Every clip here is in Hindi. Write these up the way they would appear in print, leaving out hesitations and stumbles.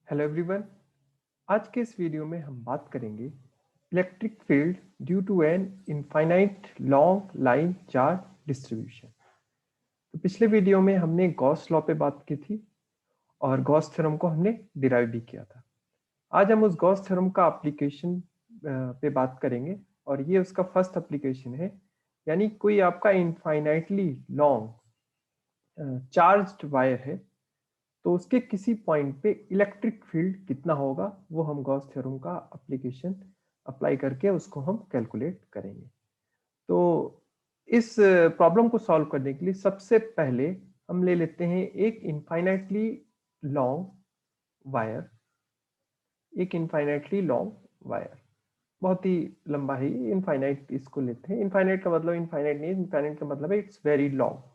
Hello everyone. आज के इस वीडियो में हम बात करेंगे electric field due to an infinite long line charge distribution. तो पिछले वीडियो में हमने गॉस लॉ पे बात की थी और गॉस थ्योरम को हमने डिराइव भी किया था। आज हम उस गॉस थ्योरम का एप्लीकेशन पे बात करेंगे और ये उसका फर्स्ट एप्लीकेशन है। यानी कोई आपका इनफाइनाइटली लॉन्ग चार्ज्ड वायर है तो उसके किसी पॉइंट पे इलेक्ट्रिक फील्ड कितना होगा वो हम गॉस थ्योरम का एप्लीकेशन अप्लाई करके उसको हम कैलकुलेट करेंगे। तो इस प्रॉब्लम को सॉल्व करने के लिए सबसे पहले हम ले लेते हैं एक इनफाइनाइटली लॉन्ग वायर। एक इनफाइनाइटली लॉन्ग वायर बहुत ही लंबा है, इनफाइनाइट इसको लेते हैं। इनफाइनाइट का मतलब इनफाइनाइट नहीं, इनफाइनाइट का मतलब है इट्स वेरी लॉन्ग।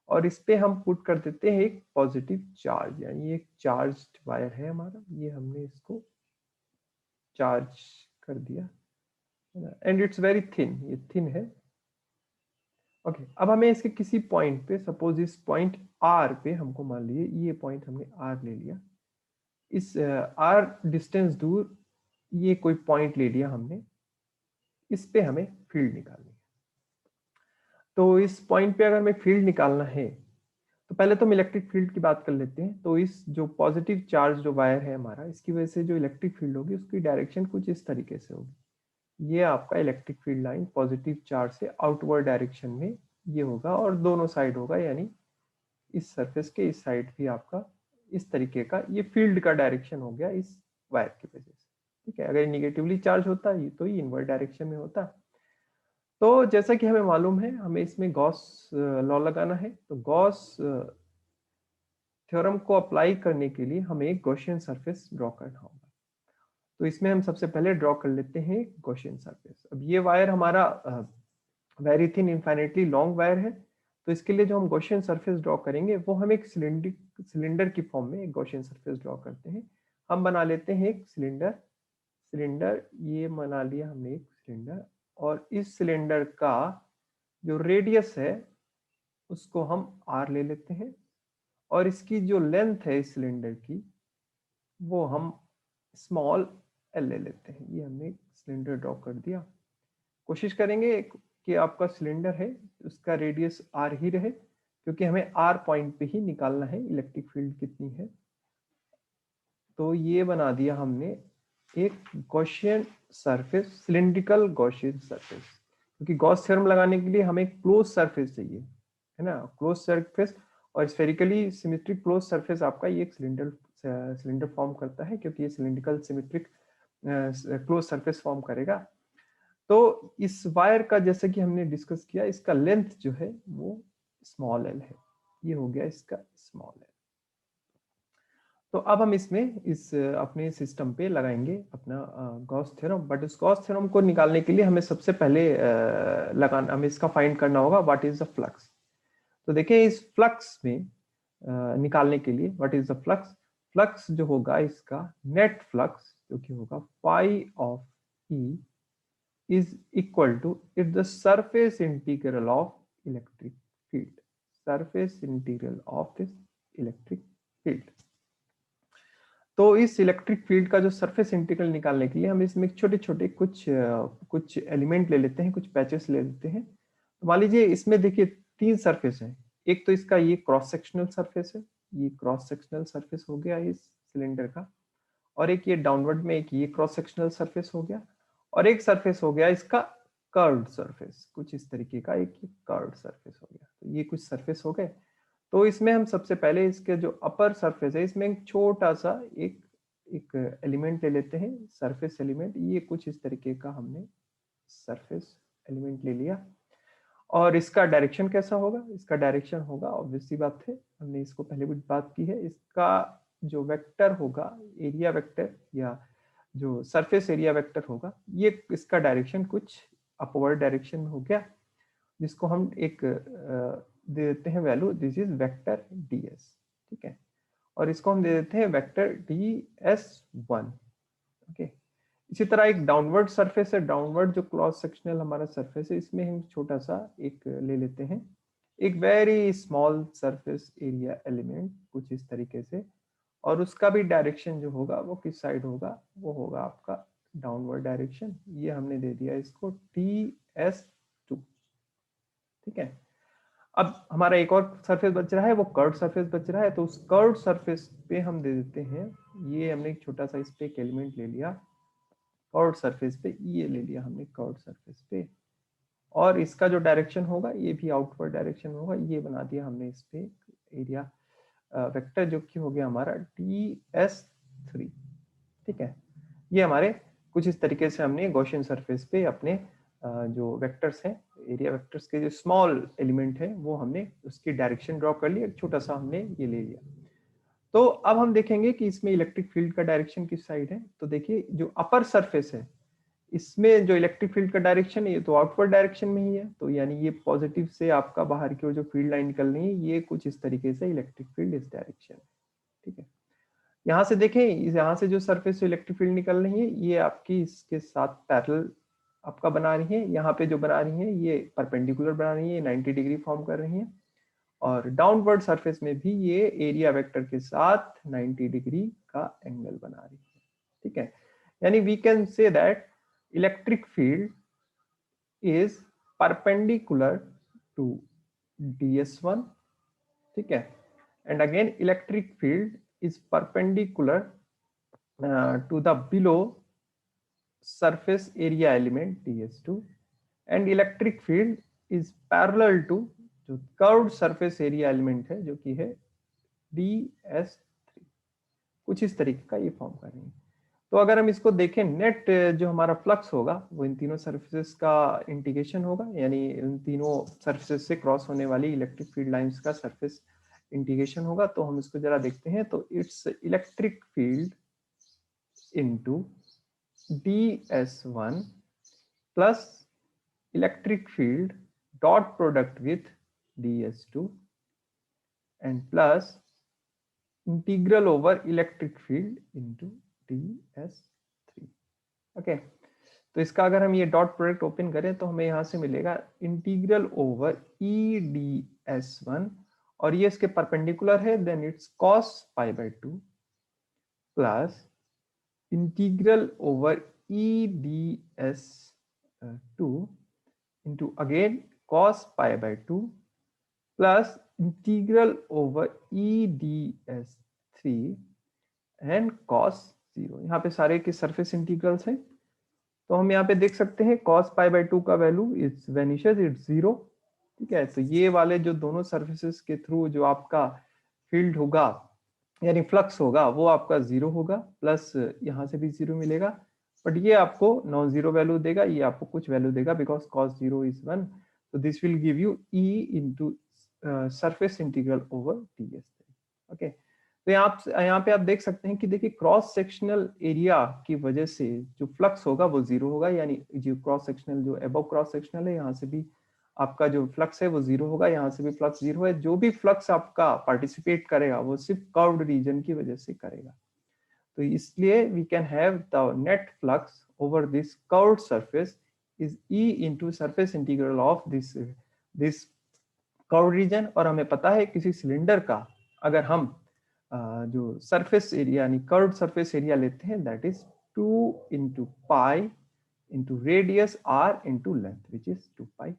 और इस पे हम पुट कर देते हैं एक पॉजिटिव चार्ज, यानी एक चार्ज्ड वायर है हमारा, ये हमने इसको चार्ज कर दिया एंड इट्स वेरी थिन, ये थिन है। ओके अब हमें इसके किसी पॉइंट पे, सपोज इस पॉइंट आर पे, हमको मान लीजिए ये पॉइंट हमने आर ले लिया, इस आर डिस्टेंस दूर ये कोई पॉइंट ले लिया हमने, इस पे हमें फील्ड निकालनी है। तो इस पॉइंट पे अगर हमें फील्ड निकालना है तो पहले तो हम इलेक्ट्रिक फील्ड की बात कर लेते हैं। तो इस जो पॉजिटिव चार्ज जो वायर है हमारा, इसकी वजह से जो इलेक्ट्रिक फील्ड होगी उसकी डायरेक्शन कुछ इस तरीके से होगी। ये आपका electric field line positive charge से आउटवर्ड डायरेक्शन में ये होगा और दोनों साइड होगा, यानी इस सरफेस के इस साइड भी आपका इस तरीके का ये फील्ड का डायरेक्शन हो गया इस वायर की वजह से। ठीक है, अगर निगेटिवली चार्ज होता है तो ये इनवर्ट डायरेक्शन में होता। तो जैसा कि हमें मालूम है, हमें इसमें गॉस लॉ लगाना है। तो गॉस थ्योरम को अप्लाई करने के लिए हमें एक गॉसियन सरफेस ड्रॉ करना होगा। तो इसमें हम सबसे पहले ड्रॉ कर लेते हैं गॉसियन सरफेस। अब ये वायर हमारा very thin infinitely long wire है, तो इसके लिए जो हम गॉसियन सरफेस ड्रॉ करेंगे वो हम एक सिलेंडर की फॉर्म में एक गॉसियन सरफेस ड्रॉ करते हैं। हम बना लेते हैं एक सिलेंडर। सिलेंडर ये बना लिया हमने एक सिलेंडर, और इस सिलेंडर का जो रेडियस है उसको हम आर ले लेते हैं, और इसकी जो लेंथ है इस सिलेंडर की वो हम स्मॉल एल ले लेते हैं। ये हमने सिलेंडर ड्रॉ कर दिया। कोशिश करेंगे कि आपका सिलेंडर है उसका रेडियस आर ही रहे, क्योंकि हमें आर पॉइंट पे ही निकालना है इलेक्ट्रिक फील्ड कितनी है। तो ये बना दिया हमने एक Gaussian surface, cylindrical Gaussian surface. क्योंकि गॉस थ्योरम लगाने के लिए हमें क्लोज सरफेस चाहिए, है ना, क्लोज सरफेस। और स्फेरिकली सिमेट्रिक क्लोज सरफेस आपका ये एक सिलेंडर फॉर्म करता है, क्योंकि ये cylindrical symmetric close surface form करेगा। तो इस वायर का, जैसे कि हमने डिस्कस किया, इसका लेंथ जो है वो स्मॉल एल है। ये हो गया इसका स्मॉल एल। तो अब हम इसमें इस अपने सिस्टम पे लगाएंगे अपना गॉस थ्योरम। बट इस गॉस थ्योरम को निकालने के लिए हमें सबसे पहले लगाना, हमें इसका फाइंड करना होगा व्हाट इज द फ्लक्स। तो देखिए इस फ्लक्स में निकालने के लिए what is the flux, flux जो होगा इसका नेट फ्लक्स जो कि होगा phi of E is equal to if the surface integral of electric field, surface integral of this electric field. तो इस इलेक्ट्रिक फील्ड का जो सरफेस इंटीग्रल निकालने के लिए हम इसमें छोटे छोटे कुछ एलिमेंट ले लेते हैं, कुछ पैचेस ले लेते हैं। तो मान लीजिए इसमें देखिए तीन सरफेस हैं। एक तो इसका ये क्रॉस सेक्शनल सरफेस है, ये क्रॉस सेक्शनल सरफेस हो गया इस सिलेंडर का। और एक ये डाउनवर्ड में एक ये क्रॉस सेक्शनल सरफेस हो गया, और एक सरफेस हो गया इसका कर्व्ड सरफेस, कुछ इस तरीके का एक कर्व्ड सरफेस हो गया। तो ये कुछ सरफेस हो गए। तो इसमें हम सबसे पहले इसके जो अपर सरफेस है इसमें एक छोटा सा एक एक एलिमेंट ले लेते हैं, सरफेस एलिमेंट। ये कुछ इस तरीके का हमने सरफेस एलिमेंट ले लिया। और इसका डायरेक्शन कैसा होगा, इसका डायरेक्शन होगा, ऑब्वियस सी बात है, हमने इसको पहले भी बात की है, इसका जो वेक्टर होगा, एरिया वेक्टर या जो सरफेस एरिया वेक्टर होगा, ये इसका डायरेक्शन कुछ अपवर्ड डायरेक्शन में हो गया, जिसको हम एक दे देते हैं value, this is vector ds। ठीक है, और इसको हम दे देते हैं वेक्टर ds1। ओके, इसी तरह एक डाउनवर्ड सरफेस है, डाउनवर्ड जो क्रॉस सेक्शनल हमारा सरफेस है, इसमें हम छोटा सा एक ले लेते हैं, एक very small surface area element कुछ इस तरीके से। और उसका भी डायरेक्शन जो होगा वो किस साइड होगा, वो होगा आपका डाउनवर्ड डायरेक्शन। ये हमने दे दिया इसको TS2। ठीक है, अब हमारा एक और सरफेस बच रहा है, वो कर्व सरफेस बच रहा है। तो उस कर्व सरफेस पे हम दे देते हैं, ये हमने एक छोटा सा इस पे एक एलिमेंट ले लिया कर्व सरफेस पे, ये ले लिया हमने कर्व सरफेस पे, और इसका जो डायरेक्शन होगा ये भी आउटवर्ड डायरेक्शन होगा। ये बना दिया हमने इस पे एरिया वेक्टर, जो कि हो गया हमारा TS3। ठीक है, ये हमारे कुछ इस तरीके से हमने गॉसियन सरफेस पे अपने जो वेक्टर्स हैं, एरिया वेक्टर्स के जो स्मॉल एलिमेंट है, वो हमने उसकी डायरेक्शन ड्रॉ कर लिया, एक छोटा सा हमने ये ले लिया। तो अब हम देखेंगे कि इसमें इलेक्ट्रिक फील्ड का डायरेक्शन किस साइड है। तो देखिए जो अपर सरफेस है, इसमें जो इलेक्ट्रिक फील्ड का डायरेक्शन है ये तो आउटवर्ड डायरेक्शन में ही है, तो यानी ये पॉजिटिव से आपका बाहर की ओर जो फील्ड लाइन निकल रही है, ये कुछ इस तरीके से इलेक्ट्रिक फील्ड इस डायरेक्शन। ठीक है, यहाँ से देखें, यहाँ से जो सरफेस से इलेक्ट्रिक फील्ड निकल रही है, ये आपकी इसके साथ पैरेलल आपका बना रही है। यहाँ पे जो बना रही है ये परपेंडिकुलर बना रही है, 90 डिग्री फॉर्म कर रही है। और डाउनवर्ड सरफेस में भी ये एरिया वेक्टर के साथ 90 डिग्री का एंगल बना रही है। ठीक है, यानी we can say that electric field is perpendicular to DS1। ठीक है, and again electric field is perpendicular to the below surface area element DS2, and electric field is parallel to जो curved surface area element है, जो कि है DS3। कुछ इस तरीके का ये फॉर्म कर रही है। तो अगर हम इसको देखें, नेट जो हमारा फ्लक्स होगा वो इन तीनों सर्फेसेस का इंटीग्रेशन होगा, यानी इन तीनों सर्फेसेस से क्रॉस होने वाली इलेक्ट्रिक फील्ड लाइंस का सरफेस इंटीग्रेशन होगा। तो हम इसको जरा देखते हैं। तो it's electric field into DS1 plus electric field dot product with DS2 and plus integral over electric field into DS3। Okay, तो इसका अगर हम ये डॉट प्रोडक्ट ओपन करें तो हमें यहां से मिलेगा इंटीग्रल ओवर EDS1, और ये इसके परपेंडिकुलर है, then it's cos π/2 plus integral over EDS2 into again cos π/2 plus integral over EDS3 and cos 0। यहाँ पे सारे के सरफेस इंटीग्रल्स हैं। तो हम यहाँ पे देख सकते हैं cos π/2 का वैल्यू इज वेनिशेस, इट्स 0। ठीक है, तो ये वाले जो दोनों सरफेसेस के थ्रू जो आपका फील्ड होगा यानी फ्लक्स होगा वो आपका 0 होगा, प्लस यहाँ से भी 0 मिलेगा, बट ये आपको नॉन जीरो वैल्यू देगा, ये आपको कुछ वैल्यू देगा बिकॉज cos 0 इज 1। तो this will give you E into surface integral over DS3। Okay, तो यहाँ पे आप देख सकते हैं कि देखिए क्रॉस सेक्शनल एरिया की वजह से जो फ्लक्स होगा वो 0 होगा, यानी जो क्रॉस सेक्शनल जो अबव क्रॉस सेक्शनल है यहाँ से भी आपका जो फ्लक्स है वो 0 होगा, यहाँ से भी फ्लक्स 0 है। जो भी फ्लक्स आपका पार्टिसिपेट करेगा वो सिर्फ कर्व्ड रीजन की वजह से करेगा। तो इसलिए we can have the net flux over this curved surface is E into surface integral of this curved region. और हमें पता है किसी सिलेंडर का अगर हम जो सरफेस एरिया यानी कर्व्ड सरफेस एरिया लेते हैं, that is 2 into pi into radius r into length which is 2πr।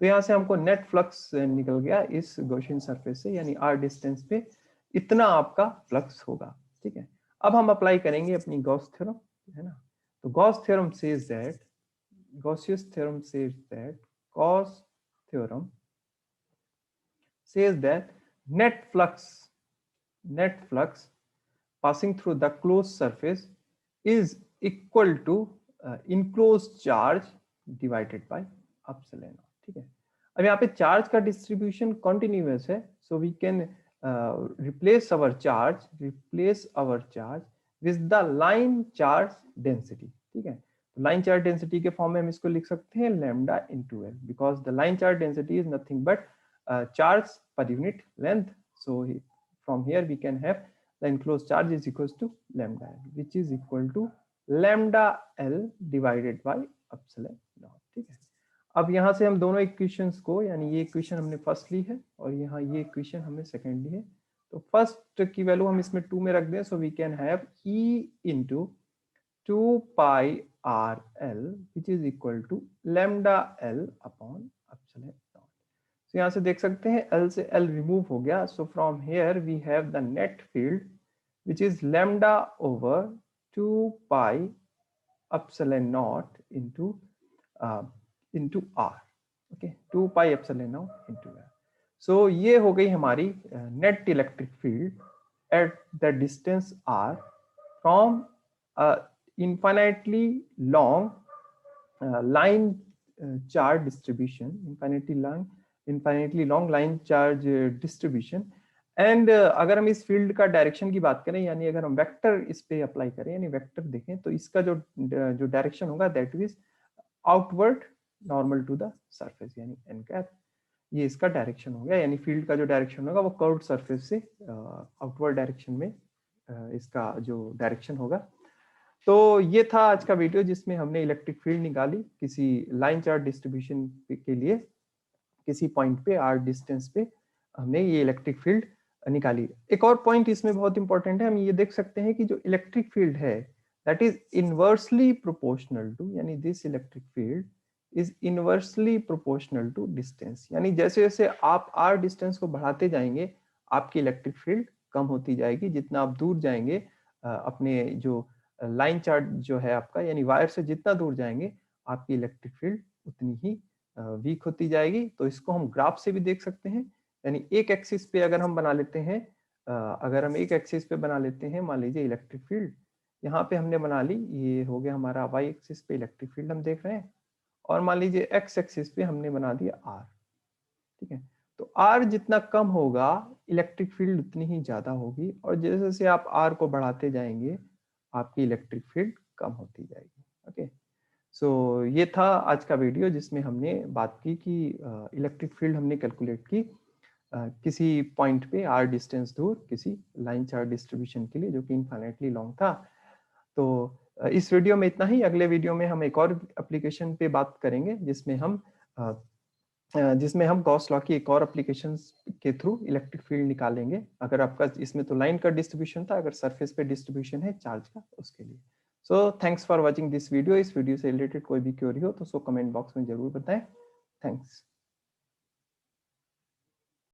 तो यहाँ से हमको नेट फ्लक्स निकल गया इस गॉसियन सरफेस से, यानी r डिस्टेंस पे इतना आपका फ्लक्स होगा। ठीक है, अब हम अप्लाई करेंगे अपनी गॉस थ्योरम, है ना। तो Gauss theorem says that Gaussian theorem says that Gauss theorem says that net flux passing through the closed surface is equal to enclosed charge divided by epsilon। ठीक है, अब यहाँ पे चार्ज का डिस्ट्रीब्यूशन कॉन्टिन्यूअस है, so we can replace our charge with the line charge density। ठीक है, लाइन चार्ज डेंसिटी के फॉर्म में हम इसको लिख सकते हैं lambda into L, because the line charge density is nothing but charge per unit length. So from here we can have the enclosed charge is equal to lambda L which is equal to lambda L divided by epsilon naught. ठीक है, अब यहाँ से हम दोनों इक्वेशंस को, यानी ये इक्वेशन हमने फर्स्ट ली है और यहाँ ये इक्वेशन हमने सेकंड ली है, तो फर्स्ट की वैल्यू हम इसमें 2 में रख दें, so we can have E into 2 pi RL which is equal to lambda L upon epsilon naught. तो यहाँ से देख सकते हैं L से L रिमूव हो गया, so from here we have the net field which is lambda over 2 pi epsilon naught into R. Okay, 2 pi epsilon naught into R. So ये हो गई हमारी net electric field at the distance R from infinitely long line charge distribution, infinitely long line charge distribution. And अगर हम इस फील्ड का डायरेक्शन की बात करें, यानी अगर हम वेक्टर इस पे अप्लाई करें, यानी वेक्टर देखें, तो इसका जो डायरेक्शन होगा that is outward normal to the surface, यानी एन कैप। ये इसका डायरेक्शन हो गया, यानी फील्ड का जो डायरेक्शन होगा वो कर्व्ड सरफेस से आउटवर्ड डायरेक्शन में इसका जो डायरेक्शन होगा। तो ये था आज का वीडियो जिसमें हमने इलेक्ट्रिक फील्ड निकाली किसी लाइन चार्ज डिस्ट्रीब्यूशन के लिए, किसी पॉइंट पे आर डिस्टेंस पे हमने ये इलेक्ट्रिक फील्ड निकाली। एक और पॉइंट इसमें बहुत इंपॉर्टेंट है, हम ये देख सकते हैं कि जो इलेक्ट्रिक फील्ड है that is inversely proportional to, यानी this electric field is inversely proportional to distance, यानी जैसे जैसे आप आर डिस्टेंस को बढ़ाते जाएंगे आपकी इलेक्ट्रिक फील्ड कम होती जाएगी। जितना आप दूर जाएंगे अपने जो लाइन चार्ज जो है आपका, यानी वायर से जितना दूर जाएंगे आपकी इलेक्ट्रिक फील्ड उतनी ही वीक होती जाएगी। तो इसको हम ग्राफ से भी देख सकते हैं, यानी एक एक्सिस पे अगर हम बना लेते हैं, अगर हम एक एक्सिस पे बना लेते हैं, मान लीजिए इलेक्ट्रिक फील्ड यहाँ पे हमने बना ली, ये हो गया हमारा वाई एक्सिस पे इलेक्ट्रिक फील्ड हम देख रहे हैं, और मान लीजिए एक्स एक्सिस पे हमने बना दिया आर। ठीक है, तो आर जितना कम होगा इलेक्ट्रिक फील्ड उतनी ही ज्यादा होगी, और जैसे जैसे आप आर को बढ़ाते जाएंगे आपकी इलेक्ट्रिक फील्ड कम होती जाएगी। ओके, सो ये था आज का वीडियो जिसमें हमने बात की कि इलेक्ट्रिक फील्ड हमने कैलकुलेट की किसी पॉइंट पे आर डिस्टेंस दूर किसी लाइन चार्ज डिस्ट्रीब्यूशन के लिए जो कि इनफाइनाइटली लॉन्ग था। तो इस वीडियो में इतना ही। अगले वीडियो में हम एक और एप्लीकेशन पे बात करेंगे जिसमें हम गॉस लॉ की एक और एप्लीकेशन के थ्रू इलेक्ट्रिक फील्ड निकालेंगे। अगर आपका इसमें तो लाइन का डिस्ट्रीब्यूशन था, अगर सरफेस पे डिस्ट्रीब्यूशन है चार्ज का, उसके लिए। So thanks for watching this video. इस वीडियो से रिलेटेड कोई भी क्वेरी हो तो सो कमेंट बॉक्स में जरूर बताएं। थैंक्स।